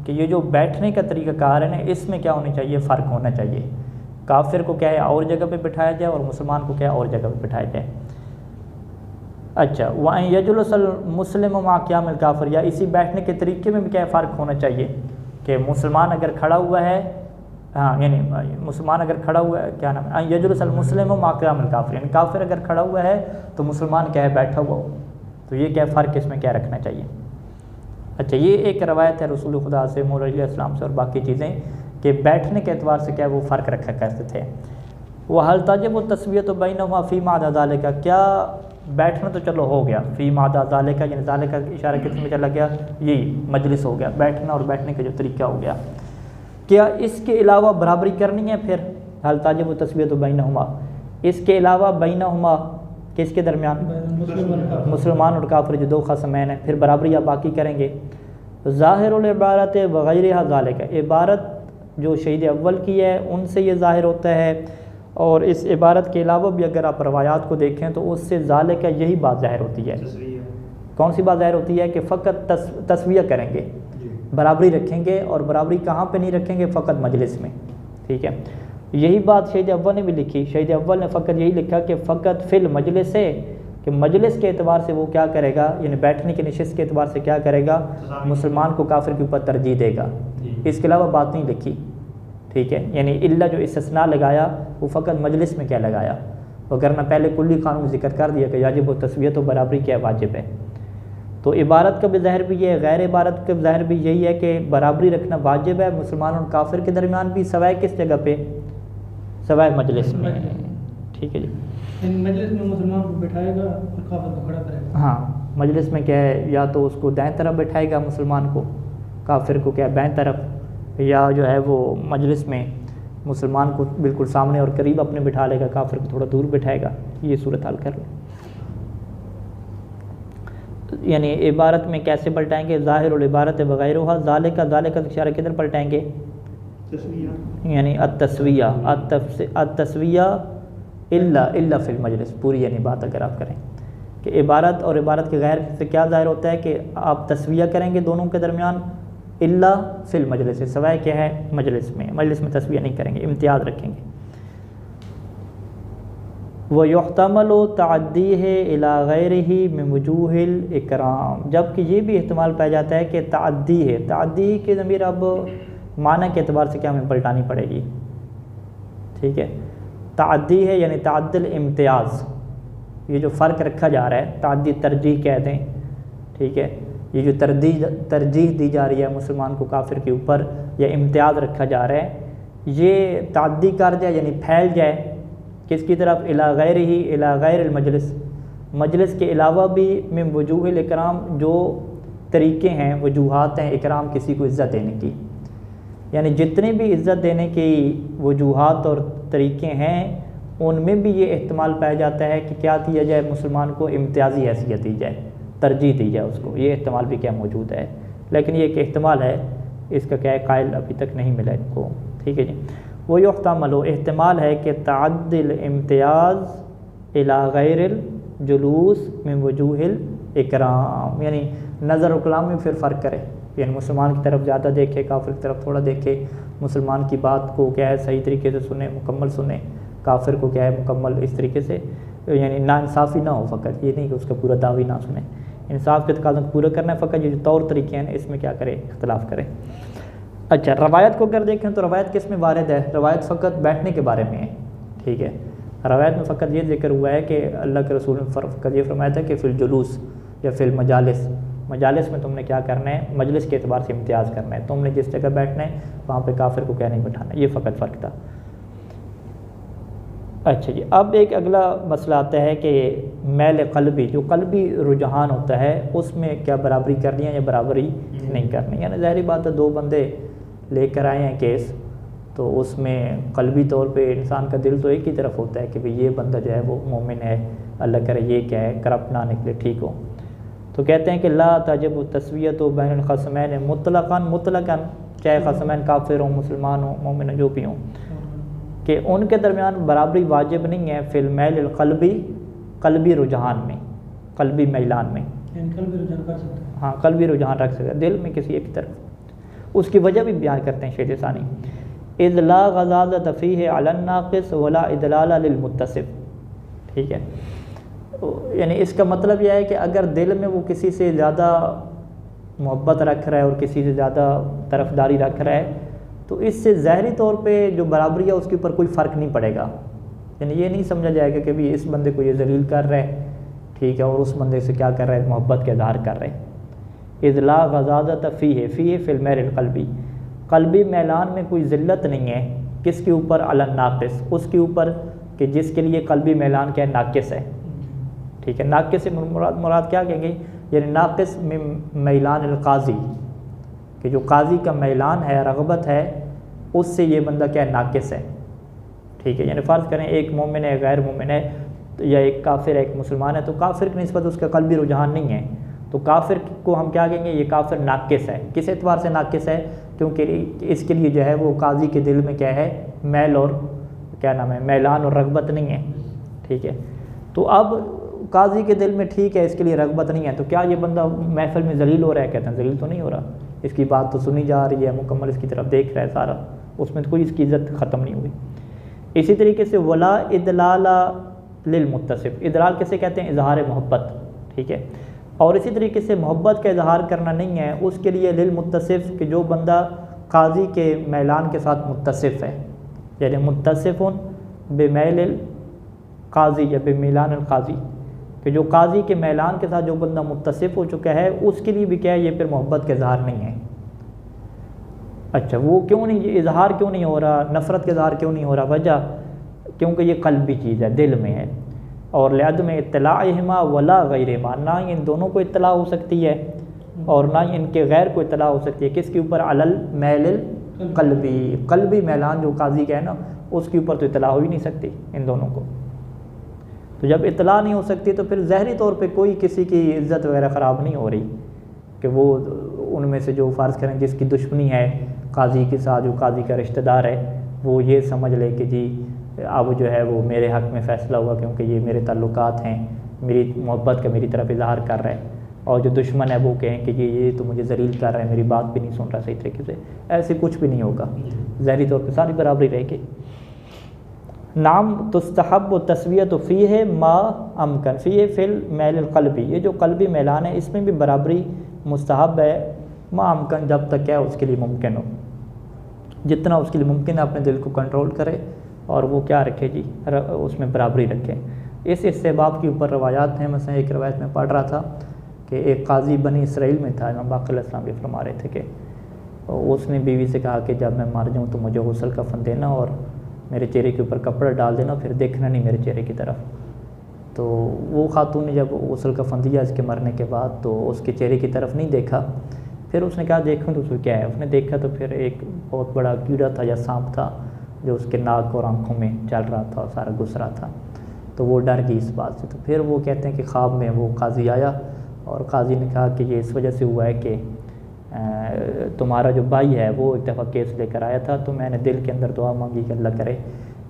کہ یہ جو بیٹھنے کا طریقہ کار ہے نا، اس میں کیا ہونا چاہیے، فرق ہونا چاہیے، کافر کو کیا ہے اور جگہ پہ بٹھایا جائے اور مسلمان کو کیا ہے اور جگہ پہ بٹھایا جائے۔ اچھا، وَأَن يَجْلُسَ الْمُسْلِمُ مَعَ قِيَامِ الْكَافِرِ، یا اسی بیٹھنے کے طریقے میں بھی کیا فرق ہونا چاہیے کہ مسلمان اگر کھڑا ہوا ہے، ہاں یعنی مسلمان اگر کھڑا ہوا ہے، کیا نام ہے، أَن يَجْلُسَ الْمُسْلِمُ مَعَ قِيَامِ الْكَافِرِ، یعنی کافر اگر کھڑا ہوا ہے تو مسلمان کیا ہے بیٹھا ہوا ہو، تو یہ کیا فرق اس میں کیا رکھنا چاہیے۔ اچھا، یہ ایک روایت ہے رسول خدا سے، مولا علیہ السلام سے اور باقی چیزیں کہ بیٹھنے کے اعتبار سے کیا وہ فرق رکھا کرتے تھے۔ وَهَلْ تَجِبُ التَّسْوِيَةُ بَيْنَهُمَا فِي مَا عَدَا ذَلِكَ، کیا بیٹھنا تو چلو ہو گیا، فی ما عدا ذالک، یعنی ذالک کا اشارہ کس میں چلا گیا، یہی مجلس ہو گیا، بیٹھنا اور بیٹھنے کا جو طریقہ ہو گیا، کیا اس کے علاوہ برابری کرنی ہے پھر، حل تاجب و تسویۃ بینہما، اس کے علاوہ بینہما کس کے درمیان؟ مسلمان اور کافر جو دو خصمین ہیں، پھر برابری آپ باقی کریں گے۔ ظاہر العبارت وغیرہ ذالک، عبارت جو شہید اول کی ہے ان سے یہ ظاہر ہوتا ہے، اور اس عبارت کے علاوہ بھی اگر آپ روایات کو دیکھیں تو اس سے ذالک یہی بات ظاہر ہوتی ہے۔ کون سی بات ظاہر ہوتی ہے؟ کہ فقط تسویہ کریں گے، برابری رکھیں گے، اور برابری کہاں پہ نہیں رکھیں گے؟ فقط مجلس میں، ٹھیک ہے۔ یہی بات شہید اول نے بھی لکھی، شہید اول نے فقط یہی لکھا کہ فقط فی المجلس ہے، کہ مجلس کے اعتبار سے وہ کیا کرے گا، یعنی بیٹھنے کی نشست کے اعتبار سے کیا کرے گا، مسلمان کو کافر کے اوپر ترجیح دے گا، اس کے علاوہ بات نہیں لکھی، ٹھیک ہے۔ یعنی الا جو استثناء لگایا وہ فقط مجلس میں کیا لگایا، وگرنہ پہلے کلی قانون ذکر کر دیا کہ یجب و تسویت و برابری کیا واجب ہے۔ تو عبارت کا بھی ظاہر بھی یہ ہے، غیر عبارت کا بھی ظاہر بھی یہی ہے کہ برابری رکھنا واجب ہے مسلمان اور کافر کے درمیان بھی، سوائے کس جگہ پہ؟ سوائے مجلس میں، ٹھیک ہے جی۔ مجلس میں مسلمان کو بٹھائے گا اور کافر کو کھڑا کرے گا۔ ہاں، مجلس میں کیا ہے، یا تو اس کو دائیں طرف بٹھائے گا مسلمان کو، کافر کو کیا بائیں طرف، یا جو ہے وہ مجلس میں مسلمان کو بالکل سامنے اور قریب اپنے بٹھا لے گا، کافر کو تھوڑا دور بٹھائے گا۔ یہ صورت حل کر لیں۔ یعنی عبارت میں کیسے پلٹائیں گے؟ ظاہر العبارت بغیرها ذالک، ذالک کا اشارہ کدھر پلٹائیں گے؟ یعنی التسویہ، التسویہ الا فی المجلس، پوری یعنی بات اگر آپ کریں کہ عبارت اور عبارت کے غیر سے کیا ظاہر ہوتا ہے کہ آپ تسویہ کریں گے دونوں کے درمیان، الا فی المجلس، سوائے کیا ہے؟ مجلس میں، مجلس میں تسویہ نہیں کریں گے، امتیاز رکھیں گے۔ وَيُحْتَمَلُ تَعَدِّيهِ إِلَى غَيْرِهِ مِنْ وُجُوهِ الْإِكْرَامِ، جبکہ یہ بھی احتمال پایا جاتا ہے کہ تعدی ہے، تعدی کی ضمیر اب معنی کے اعتبار سے کیا ہمیں پلٹانی پڑے گی، ٹھیک ہے۔ تعدی ہے یعنی تعدل امتیاز، یہ جو فرق رکھا جا رہا ہے، تعدی ترجیح کہتے ہیں، ٹھیک ہے۔ یہ جو ترجیح دی جا رہی ہے مسلمان کو کافر کے اوپر، یا امتیاز رکھا جا رہا ہے، یہ تعدی کر جائے یعنی پھیل جائے کس کی طرف؟ الی غیرہ، الی غیر المجلس، مجلس کے علاوہ بھی من وجوہ الاکرام، جو طریقے ہیں، وجوہات ہیں اکرام کسی کو عزت دینے کی، یعنی جتنے بھی عزت دینے کی وجوہات اور طریقے ہیں ان میں بھی یہ احتمال پایا جاتا ہے کہ کیا دیا جائے، مسلمان کو امتیازی حیثیت دی جائے، ترجیح دی جائے اس کو، یہ احتمال بھی کیا موجود ہے، لیکن یہ ایک احتمال ہے، اس کا کیا ہے قائل ابھی تک نہیں ملا ان کو، ٹھیک ہے جی۔ وہ یحتمل، احتمال ہے کہ تعدل امتیاز الی غیر الجلوس من وجوہ الاکرام، یعنی نظر و کلام میں پھر فرق کرے، یعنی مسلمان کی طرف زیادہ دیکھے، کافر کی طرف تھوڑا دیکھے، مسلمان کی بات کو کیا ہے صحیح طریقے سے سنیں، مکمل سنیں، کافر کو کیا ہے مکمل اس طریقے سے، یعنی ناانصافی نہ ہو، فقط یہ نہیں کہ اس کا پورا دعوی نہ سنیں، انصاف کے تقاضوں کو پورا کرنا ہے، فقط یہ جو طور طریقے ہیں اس میں کیا کرے، اختلاف کرے۔ اچھا، روایت کو اگر دیکھیں تو روایت کس میں وارد ہے؟ روایت فقط بیٹھنے کے بارے میں ہے، ٹھیک ہے۔ روایت میں فقط یہ ذکر ہوا ہے کہ اللہ کے رسول نے فقط یہ فرمایا تھا کہ فی الجلوس یا فی المجالس، مجالس میں تم نے کیا کرنا ہے، مجلس کے اعتبار سے امتیاز کرنا ہے، تم نے جس جگہ بیٹھنا ہے وہاں پہ کافر کو کیا نہیں بٹھانا، یہ فقط فرق تھا۔ اچھا جی، اب ایک اگلا مسئلہ آتا ہے کہ میل قلبی، جو قلبی رجحان ہوتا ہے اس میں کیا برابری کرنی ہے یا برابری نہیں کرنی، یعنی ظاہری بات ہے دو بندے لے کر آئے ہیں کیس، تو اس میں قلبی طور پہ انسان کا دل تو ایک ہی طرف ہوتا ہے کہ بھئی یہ بندہ جو ہے وہ مومن ہے، اللہ کرے یہ کیا ہے کرپٹ نہ نکلے، ٹھیک ہو، تو کہتے ہیں کہ لا تجب التسویۃ بین الخصمین مطلقاً، چاہے خصمین کافر ہوں، مسلمان ہوں، مومن جو بھی ہوں، کہ ان کے درمیان برابری واجب نہیں ہے فی المیل القلبی، قلبی رجحان میں، قلبی میلان میں، قلبی رجحان کر سکتے ہیں، ہاں قلبی رجحان رکھ سکتے ہیں دل میں کسی ایک طرف۔ اس کی وجہ بھی بیان کرتے ہیں شیخ ثانی، اذ لا غضاضۃ فیہ علی الناقص ولا ادلال للمتصف، ٹھیک ہے۔ یعنی اس کا مطلب یہ ہے کہ اگر دل میں وہ کسی سے زیادہ محبت رکھ رہا ہے اور کسی سے زیادہ طرفداری رکھ رہا ہے تو اس سے ظاہری طور پہ جو برابری ہے اس کے اوپر کوئی فرق نہیں پڑے گا، یعنی یہ نہیں سمجھا جائے گا کہ بھی اس بندے کو یہ ذلیل کر رہا ہے، ٹھیک ہے، اور اس بندے سے کیا کر رہا ہے، محبت کا اظہار کر رہے ہیں۔ اذ لا غضاضۃ فیہ فی المیل القلبی، قلبی میلان میں کوئی ذلت نہیں ہے، کس کے اوپر؟ علی الناقص، اس کے اوپر کہ جس کے لیے قلبی میلان کیا ہے، ناقص ہے، ٹھیک ہے۔ ناقص سے مراد کیا کہیں گے، یعنی ناقص من میلان القاضی، کہ جو قاضی کا میلان ہے، رغبت ہے، اس سے یہ بندہ کیا ہے، ناقص ہے، ٹھیک ہے۔ یعنی فرض کریں ایک مومن ہے، غیر مومن ہے، یا ایک کافر ہے ایک مسلمان ہے، تو کافر کی نسبت اس کا قلبی رجحان نہیں ہے، تو کافر کو ہم کیا کہیں گے؟ یہ کافر ناقص ہے۔ کس اعتبار سے ناقص ہے؟ کیونکہ اس کے لیے جو ہے وہ قاضی کے دل میں کیا ہے؟ میل اور کیا نام ہے؟ میلان اور رغبت نہیں ہے، ٹھیک ہے۔ تو اب قاضی کے دل میں ٹھیک ہے اس کے لیے رغبت نہیں ہے، تو کیا یہ بندہ محفل میں ذلیل ہو رہا ہے؟ کہتے ہیں ذلیل تو نہیں ہو رہا، اس کی بات تو سنی جا رہی ہے، مکمل اس کی طرف دیکھ رہا ہے سارا، اس میں تو کوئی اس کی عزت ختم نہیں ہوئی۔ اسی طریقے سے ولا ادلال للمتصف، ادلال کسے کہتے ہیں؟ اظہار محبت، ٹھیک ہے۔ اور اسی طریقے سے محبت کا اظہار کرنا نہیں ہے اس کے لیے للمتصف، کہ جو بندہ قاضی کے میلان کے ساتھ متصف ہے، یعنی متصف بمیل القاضی یا بمیلان القاضی، کہ جو قاضی کے میلان کے ساتھ جو بندہ متصف ہو چکا ہے اس کے لیے بھی کیا ہے؟ یہ پھر محبت کا اظہار نہیں ہے۔ اچھا، وہ کیوں نہیں، یہ اظہار کیوں نہیں ہو رہا؟ نفرت کا اظہار کیوں نہیں ہو رہا؟ وجہ کیونکہ یہ قلبی چیز ہے، دل میں ہے، اور لعدم اطلاعہما ولا غیرہما، نہ ان دونوں کو اطلاع ہو سکتی ہے اور نہ ان کے غیر کو اطلاع ہو سکتی ہے۔ کس کے اوپر؟ علی المیل القلبی، قلبی میلان جو قاضی کا ہے نا اس کے اوپر تو اطلاع ہو ہی نہیں سکتی ان دونوں کو۔ تو جب اطلاع نہیں ہو سکتی تو پھر ظاہری طور پہ کوئی کسی کی عزت وغیرہ خراب نہیں ہو رہی، کہ وہ ان میں سے جو فرض کریں جس کی دشمنی ہے قاضی کے ساتھ، جو قاضی کا رشتہ دار ہے، وہ یہ سمجھ لے کہ جی اب جو ہے وہ میرے حق میں فیصلہ ہوا کیونکہ یہ میرے تعلقات ہیں، میری محبت کا میری طرف اظہار کر رہا ہے، اور جو دشمن ہے وہ کہیں کہ یہ تو مجھے ذلیل کر رہا ہے، میری بات بھی نہیں سن رہا صحیح طریقے سے۔ ایسے کچھ بھی نہیں ہوگا، ظاہری طور پہ ساری برابری رہے گی۔ نام تستحب و تسویت فیہ ما امکن فیہ فی المیل القلبی، یہ جو قلبی میلان ہے اس میں بھی برابری مستحب ہے، ما امکن جب تک کیا اس کے لیے ممکن ہو، جتنا اس کے لیے ممکن ہے اپنے دل کو کنٹرول کرے اور وہ کیا رکھے جی، اس میں برابری رکھے۔ اس استحباب کے اوپر روایات ہیں، مثلا ایک روایت میں پڑھ رہا تھا کہ ایک قاضی بنی اسرائیل میں تھا، امام باقر علیہ السلام بھی فرما رہے تھے کہ اس نے بیوی سے کہا کہ جب میں مر جاؤں تو مجھے غسل کفن دینا اور میرے چہرے کے اوپر کپڑا ڈال دینا، پھر دیکھنا نہیں میرے چہرے کی طرف۔ تو وہ خاتون نے جب غسل کفن دیا اس کے مرنے کے بعد تو اس کے چہرے کی طرف نہیں دیکھا، پھر اس نے کہا دیکھوں تو اس کو کیا ہے، اس نے دیکھا تو پھر ایک بہت بڑا کیڑا تھا یا سانپ تھا جو اس کے ناک اور آنکھوں میں چل رہا تھا اور سارا گھس رہا تھا، تو وہ ڈر گئی اس بات سے۔ تو پھر وہ کہتے ہیں کہ خواب میں وہ قاضی آیا اور قاضی نے کہا کہ یہ اس وجہ سے ہوا ہے کہ تمہارا جو بھائی ہے وہ ایک دفعہ کیس لے کر آیا تھا، تو میں نے دل کے اندر دعا مانگی کہ اللہ کرے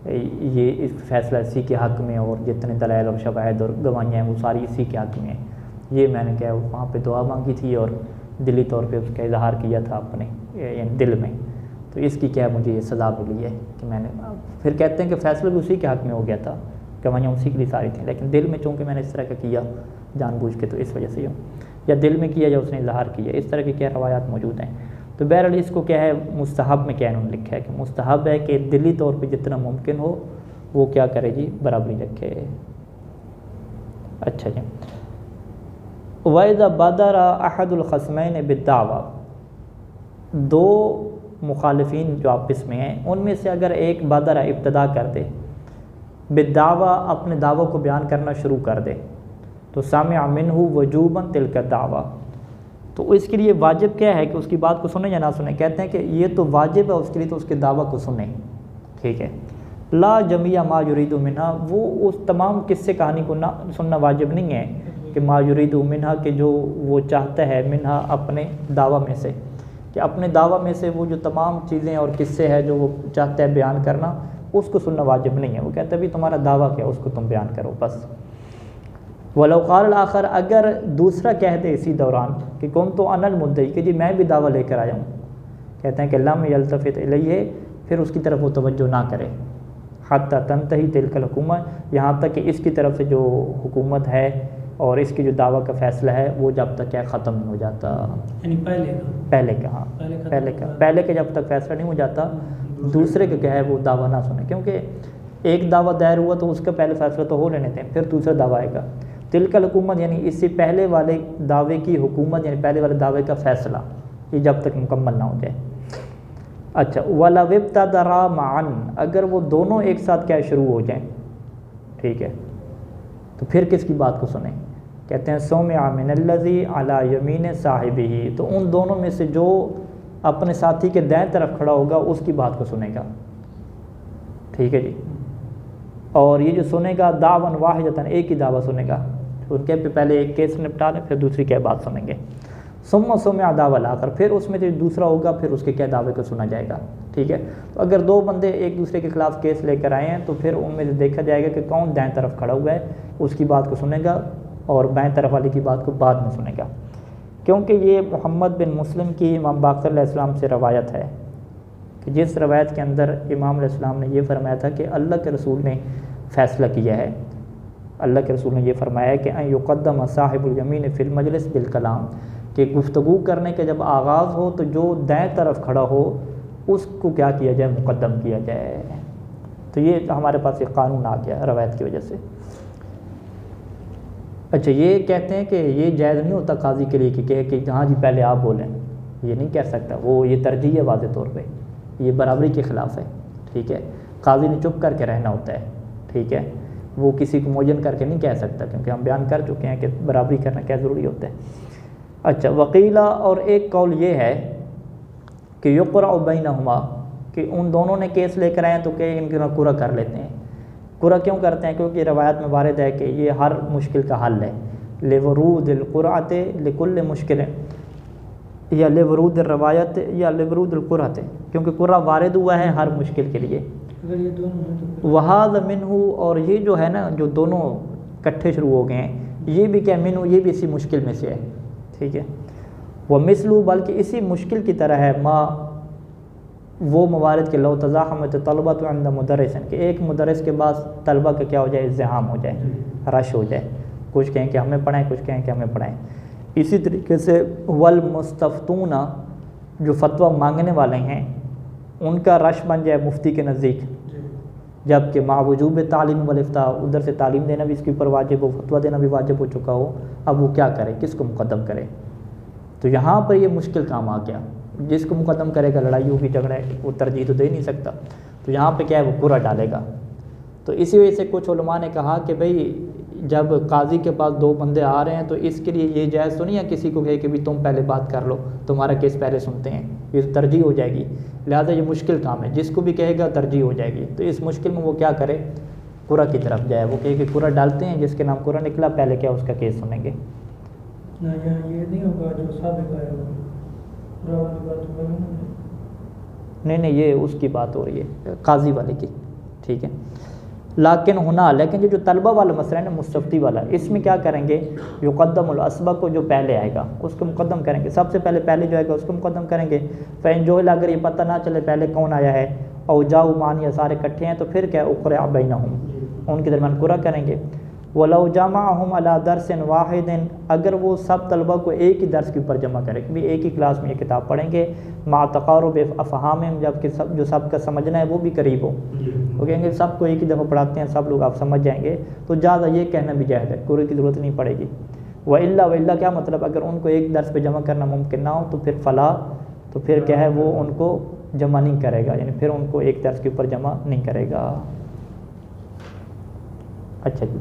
یہ اس فیصلہ اسی کے حق میں، اور جتنے دلائل اور شواہد اور گواہیاں ہیں وہ ساری اسی کے حق میں ہیں۔ یہ میں نے کیا وہاں پہ دعا مانگی تھی اور دلی طور پہ اس کا اظہار کیا تھا اپنے یعنی دل میں، تو اس کی کیا مجھے یہ سزا ملی ہے کہ میں نے۔ پھر کہتے ہیں کہ فیصلہ بھی اسی کے حق میں ہو گیا تھا، گواہیاں اسی کے لیے ساری تھیں، لیکن دل میں چونکہ میں نے اس طرح کا کیا جان بوجھ کے، تو اس وجہ سے ہوں، یا دل میں کیا یا اس نے اظہار کیا، اس طرح کی کیا روایات موجود ہیں۔ تو بہرحال اس کو کیا ہے مستحب میں کیا انہوں نے لکھا ہے کہ مستحب ہے کہ دلی طور پہ جتنا ممکن ہو وہ کیا کرے جی، برابری رکھے۔ اچھا جی، وَإِذَا بَادَرَ أَحَدُ الْخَصْمَيْنِ بِالدَّعْوَىٰ، دو مخالفین جو آپس میں ہیں ان میں سے اگر ایک بادرہ ابتدا کر دے، بالدعویٰ اپنے دعووں کو بیان کرنا شروع کر دے، تو سامع منہ وجوباً تلک الدعویٰ، تو اس کے لیے واجب کیا ہے کہ اس کی بات کو سنیں یا نہ سنیں؟ کہتے ہیں کہ یہ تو واجب ہے اس کے لیے تو اس کے دعویٰ کو سنیں، ٹھیک ہے۔ لا جمیع ما یرید منہا، وہ اس تمام قصے کہانی کو نہ سننا واجب نہیں ہے کہ ما یرید منہا کہ جو وہ چاہتا ہے، منہا اپنے دعویٰ میں سے، کہ اپنے دعویٰ میں سے وہ جو تمام چیزیں اور قصے ہیں جو وہ چاہتا ہے بیان کرنا، اس کو سننا واجب نہیں ہے۔ وہ کہتا ہے بھی تمہارا دعویٰ کیا، اس کو تم بیان کرو بس۔ وَلَوْ قَالَ الْآخَرُ، اگر دوسرا کہہ دے اسی دوران کہ كُنْتُ أَنَا الْمُدَّعِي، کہ جی میں بھی دعویٰ لے کر آیا ہوں، کہتے ہیں کہ لَمْ يَلْتَفِتْ إِلَيْهِ، پھر اس کی طرف وہ توجہ نہ کرے، حَتَّى تَنْتَهِي تِلْكَ الْحُكُومَةُ، یہاں تک کہ اس کی طرف سے جو حکومت ہے اور اس کی جو دعویٰ کا فیصلہ ہے وہ جب تک کیا ختم نہیں ہو جاتا، یعنی پہلے کا جب تک فیصلہ نہیں ہو جاتا دوسرے کا کیا ہے وہ دعویٰ نہ سنے، کیونکہ ایک دعویٰ دائر ہوا تو اس کا پہلے فیصلہ تو ہو لینے تھے، پھر دوسرا دعویٰ آئے گا۔ تلک الحکومت یعنی اس سے پہلے والے دعوے کی حکومت، یعنی پہلے والے دعوے کا فیصلہ، یہ جب تک مکمل نہ ہو جائے۔ اچھا، وَلَوِ ابْتَدَرَا مَعًا، اگر وہ دونوں ایک ساتھ کیا شروع ہو جائیں، ٹھیک ہے، تو پھر کس کی بات کو سنیں؟ کہتے ہیں سَمِعَ مِنَ الَّذِي عَلَى يَمِينِ صَاحِبِهِ، تو ان دونوں میں سے جو اپنے ساتھی کے دائیں طرف کھڑا ہوگا اس کی بات کو سنے گا، ٹھیک ہے جی۔ اور یہ جو سنے گا دعون واحدتاً، ایک ہی دعویٰ سنے گا، ان کے پہلے ایک کیس نپٹا لیں پھر دوسری کے بات سنیں گے، ثم سمع دعویٰ آخر، پھر اس میں جو دوسرا ہوگا پھر اس کے کیا دعوے کو سنا جائے گا، ٹھیک ہے۔ تو اگر دو بندے ایک دوسرے کے خلاف کیس لے کر آئے ہیں تو پھر ان میں دیکھا جائے گا کہ کون دائیں طرف کھڑا ہوا ہے، اس کی بات کو سنے گا اور بائیں طرف والے کی بات کو بعد میں سنے گا، کیونکہ یہ محمد بن مسلم کی امام باقر علیہ السلام سے روایت ہے کہ جس روایت کے اندر امام علیہ السلام نے یہ فرمایا تھا کہ اللہ کے رسول نے فیصلہ کیا ہے، اللہ کے رسول نے یہ فرمایا ہے کہ ان یقدم صاحب الیمین فی المجلس بالکلام، کہ گفتگو کرنے کے جب آغاز ہو تو جو دائیں طرف کھڑا ہو اس کو کیا کیا جائے، مقدم کیا جائے۔ تو یہ ہمارے پاس ایک قانون آ گیا روایت کی وجہ سے۔ اچھا، یہ کہتے ہیں کہ یہ جائز نہیں ہوتا قاضی کے لیے کہ کہے کہ ہاں جی پہلے آپ بولیں، یہ نہیں کہہ سکتا، وہ یہ ترجیح ہے واضح طور پہ، یہ برابری کے خلاف ہے، ٹھیک ہے۔ قاضی نے چپ کر کے رہنا ہوتا ہے، ٹھیک ہے، وہ کسی کو معین کر کے نہیں کہہ سکتا، کیونکہ ہم بیان کر چکے ہیں کہ برابری کرنا کیا ضروری ہوتا ہے۔ اچھا، وقیلہ، اور ایک قول یہ ہے کہ یقرع بینہما، کہ ان دونوں نے کیس لے کر آئے تو کہ ان کا قرعہ کر لیتے ہیں۔ قرعہ کیوں کرتے ہیں؟ کیونکہ روایت میں وارد ہے کہ یہ ہر مشکل کا حل ہے، لورود القرعۃ لکل مشکل، یا لورود الروایت یا لورود القرعۃ، کیونکہ قرعہ وارد ہوا ہے ہر مشکل کے لیے۔ اگر یہ دونوں ہیں تو پھر وہذا منہ، اور یہ جو ہے نا جو دونوں کٹھے شروع ہو گئے ہیں، یہ بھی کیا منہ، یہ بھی اسی مشکل میں سے ہے، ٹھیک ہے۔ وہ مثلو، بلکہ اسی مشکل کی طرح ہے، ما وہ موارد کے لو تزاحمت طلبۃ عند مدرس، کہ ایک مدرس کے بعد طلبہ کا کیا ہو جائے، ازدحام ہو جائے، رش ہو جائے، کچھ کہیں کہ ہمیں پڑھائیں، کچھ کہیں کہ ہمیں پڑھائیں۔ اسی طریقے سے والمستفتون، جو فتویٰ مانگنے والے ہیں ان کا رش بن جائے مفتی کے نزدیک، جبکہ مع وجوب تعلیم والافتاء، ادھر سے تعلیم دینا بھی اس کے اوپر واجب ہو، فتویٰ دینا بھی واجب ہو چکا ہو، اب وہ کیا کرے، کس کو مقدم کرے؟ تو یہاں پر یہ مشکل کام آ گیا، جس کو مقدم کرے گا لڑائی ہوگی، جھگڑے، وہ ترجیح تو دے نہیں سکتا، تو یہاں پہ کیا ہے، وہ قرعہ ڈالے گا۔ تو اسی وجہ سے کچھ علماء نے کہا کہ بھئی جب قاضی کے پاس دو بندے آ رہے ہیں تو اس کے لیے یہ جائز تو نہیں ہے کسی کو کہے کہ بھی تم پہلے بات کر لو، تمہارا کیس پہلے سنتے ہیں، یہ ترجیح ہو جائے گی، لہٰذا یہ مشکل کام ہے، جس کو بھی کہے گا ترجیح ہو جائے گی۔ تو اس مشکل میں وہ کیا کرے، قرعہ کی طرف جائے، وہ کہے کہ قرعہ ڈالتے ہیں، جس کے نام قرعہ نکلا پہلے کیا اس کا کیس سنیں گے۔ نہ یہاں یہ نہیں ہوگا جو سابق آیا ہوگا، پورا والی بات ہوگا نہیں، یہ اس کی بات ہو رہی ہے قاضی والے کی، ٹھیک ہے۔ لیکن ہونا، لیکن یہ جو طلبہ والا مسئلہ ہے نا، مستفتی والا، اس میں کیا کریں گے، یقدم الاسبق کو، جو پہلے آئے گا اس کو مقدم کریں گے، سب سے پہلے جو آئے گا اس کو مقدم کریں گے۔ فین جو اگر یہ پتہ نہ چلے پہلے کون آیا ہے، او جاؤ مانی سارے کٹھے ہیں، تو پھر کیا اقرع بینہم، ان کے درمیان قرعہ کریں گے۔ ولو جمعہم علی درس واحد، اگر وہ سب طلبہ کو ایک ہی درس کے اوپر جمع کرے کہ ایک ہی کلاس میں یہ کتاب پڑھیں گے، مع تقارب افہامہم، جب کہ جو سب کا سمجھنا ہے وہ بھی قریب ہو، وہ کہیں گے سب کو ایک ہی دفعہ پڑھاتے ہیں، سب لوگ آپ سمجھ جائیں گے، تو زیادہ یہ کہنا بھی جائز ہے، قرعے کی ضرورت نہیں پڑے گی۔ وَإِلَّا کیا مطلب، اگر ان کو ایک درس پہ جمع کرنا ممکن نہ ہو تو پھر فلا، تو پھر کیا ہے، وہ ان کو جمع نہیں کرے گا، یعنی پھر ان کو ایک درس کے اوپر جمع نہیں کرے گا۔ اچھا جی،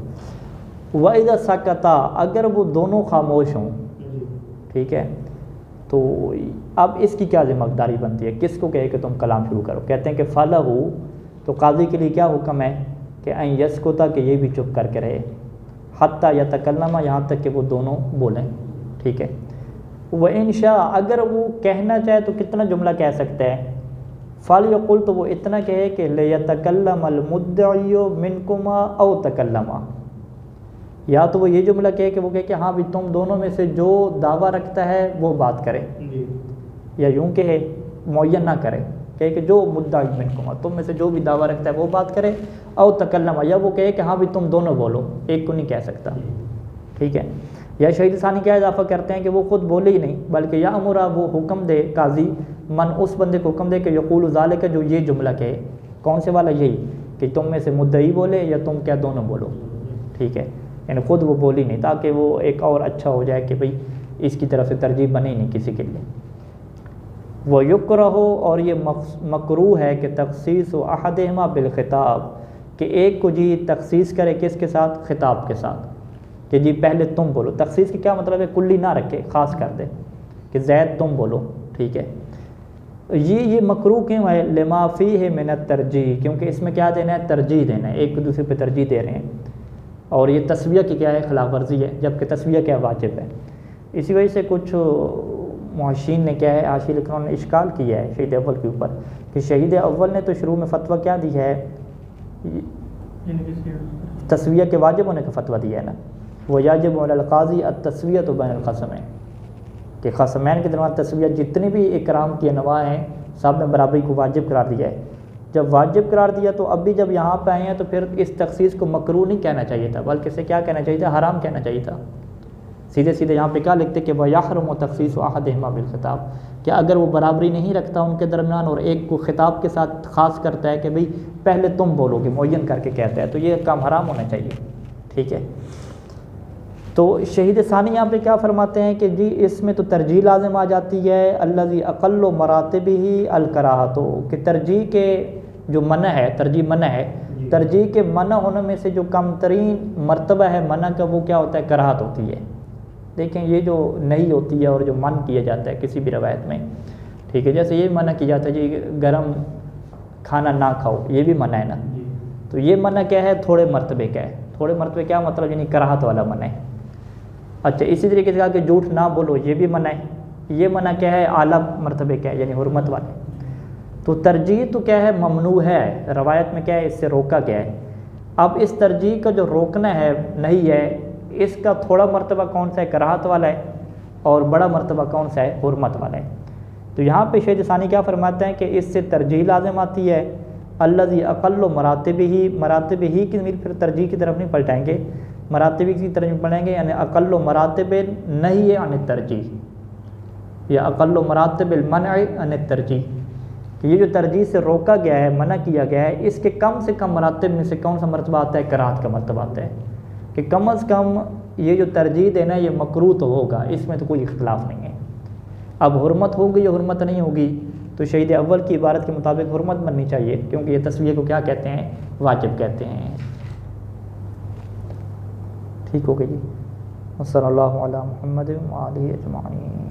وَإِذَا سَكَتَا، اگر وہ دونوں خاموش ہوں، ٹھیک ہے، تو اب اس کی کیا ذمہ داری بنتی ہے، کس کو کہے کہ تم کلام شروع کرو؟ کہتے ہیں کہ فَلَهُ، تو قاضی کے لیے کیا حکم ہے کہ ان یسکتا، کہ یہ بھی چپ کر کے رہے، حتیٰ یتکلم، یہاں تک کہ وہ دونوں بولیں، ٹھیک ہے۔ وَإِن شاء، اگر وہ کہنا چاہے تو کتنا جملہ کہہ سکتا ہے، فَلْيَقُلْ، تو وہ اتنا کہے کہ لِيَتَكَلَّمَ الْمُدَّعِيُّ مِنْكُمَا أَوْ تَكَلَّمَا، یا تو وہ یہ جملہ کہے کہ وہ کہے کہ ہاں بھی تم دونوں میں سے جو دعویٰ رکھتا ہے وہ بات کرے، یا یوں کہے، معین نہ کرے، کہے کہ جو مدعی منکم، تم میں سے جو بھی دعویٰ رکھتا ہے وہ بات کرے، او تکلم، یا وہ کہے کہ ہاں بھی تم دونوں بولو، ایک کو نہیں کہہ سکتا، ٹھیک ہے۔ یا شہید ثانی کیا اضافہ کرتے ہیں کہ وہ خود بولے ہی نہیں، بلکہ یا امرا، وہ حکم دے قاضی، من اس بندے کو حکم دے کہ یقول ذالک، جو یہ جملہ کہے، کون سے والا، یہی کہ تم میں سے مدعی بولے یا تم کیا دونوں بولو، ٹھیک ہے، یعنی خود وہ بولی نہیں، تاکہ وہ ایک اور اچھا ہو جائے کہ بھئی اس کی طرف سے ترجیح بنے نہیں کسی کے لیے۔ وہ یکرہ، اور یہ مکروہ ہے کہ تخصیص و احدہما بالخطاب، کہ ایک کو جی تخصیص کرے کس کے ساتھ، خطاب کے ساتھ، کہ جی پہلے تم بولو۔ تخصیص کی کیا مطلب ہے، کلی نہ رکھے، خاص کر دے کہ زید تم بولو، ٹھیک ہے۔ یہ مکروہ کیوں ہے؟ لما فیہ من الترجیح، کیونکہ اس میں کیا دینا ہے؟ ترجیح دینا ہے، ایک دوسرے پہ ترجیح دے رہے ہیں، اور یہ تسویہ کی کیا ہے؟ خلاف ورزی ہے، جبکہ تسویہ کیا واجب ہے۔ اسی وجہ سے کچھ محشین نے کیا ہے، حاشی لکھنؤ نے اشکال کیا ہے شہید اول کے اوپر کہ شہید اول نے تو شروع میں فتویٰ کیا دی ہے؟ تسویہ کے واجب ہونے کا فتویٰ دیا ہے نا، وہ یجب علی القاضی التسویۃ بین الخصمین، کہ خصمین کے درمیان تسویہ، جتنی بھی اکرام کی انواع ہیں سب نے برابری کو واجب قرار دیا ہے۔ جب واجب قرار دیا تو اب بھی جب یہاں پہ آئے ہیں تو پھر اس تخصیص کو مکروہ نہیں کہنا چاہیے تھا، بلکہ اسے کیا کہنا چاہیے تھا؟ حرام کہنا چاہیے تھا۔ سیدھے سیدھے یہاں پہ کیا لکھتے کہ وَيَحْرُمُ تَخْصِيصُ أَحَدِهِمَا بِالْخِطَابِ، کہ اگر وہ برابری نہیں رکھتا ان کے درمیان اور ایک کو خطاب کے ساتھ خاص کرتا ہے کہ بھئی پہلے تم بولو گے، معین کر کے کہتا ہے، تو یہ کام حرام ہونا چاہیے، ٹھیک ہے۔ تو شہید ثانی یہاں پہ کیا فرماتے ہیں کہ جی اس میں تو ترجیح لازم آ جاتی ہے، الذی اقل مراتبہ الکراہۃ، کہ ترجیح کے جو منع ہے، ترجیح منع ہے، ترجیح کے منع ہونے میں سے جو کم ترین مرتبہ ہے منع کا وہ کیا ہوتا ہے؟ کراہت ہوتی ہے۔ دیکھیں یہ جو نہیں ہوتی ہے اور جو منع کیا جاتا ہے کسی بھی روایت میں، ٹھیک ہے، جیسے یہ منع کیا جاتا ہے جی گرم کھانا نہ کھاؤ، یہ بھی منع ہے نا، تو یہ منع کیا ہے؟ تھوڑے مرتبے کا ہے۔ تھوڑے مرتبے کیا مطلب؟ یعنی کراہت والا منع ہے۔ اچھا اسی طریقے سے کہا کہ جھوٹ نہ بولو، یہ بھی منع ہے۔ یہ منع کیا ہے؟ اعلیٰ مرتبے کا ہے، یعنی حرمت والے۔ تو ترجیح تو کیا ہے؟ ممنوع ہے، روایت میں کیا ہے؟ اس سے روکا گیا ہے۔ اب اس ترجیح کا جو روکنا ہے نہیں ہے، اس کا تھوڑا مرتبہ کون سا ہے؟ کراہت والا ہے، اور بڑا مرتبہ کون سا ہے؟ حرمت والا ہے۔ تو یہاں پہ شہید ثانی کیا فرماتے ہیں کہ اس سے ترجیح لازم آتی ہے، الذی اقل مراتب ہی کی ضمیر پھر ترجیح کی طرف نہیں پلٹائیں گے، مراتب کی طرف پڑھیں گے، یعنی اقل مراتب نہیں عن الترجیح یا اقل مراتب المنع عن الترجیح، کہ یہ جو ترجیح سے روکا گیا ہے، منع کیا گیا ہے، اس کے کم سے کم مراتب میں سے کون سا مرتبہ آتا ہے؟ کراہت کا مرتبہ آتا ہے، کہ کم از کم یہ جو ترجیح دینا یہ مکروہ تو ہوگا، اس میں تو کوئی اختلاف نہیں ہے۔ اب حرمت ہوگی یا حرمت نہیں ہوگی، تو شہید اول کی عبارت کے مطابق حرمت بننی چاہیے، کیونکہ یہ تسویہ کو کیا کہتے ہیں؟ واجب کہتے ہیں۔ ٹھیک ہو گئی جی، صلی اللہ علی محمد وآلہ اجمعین۔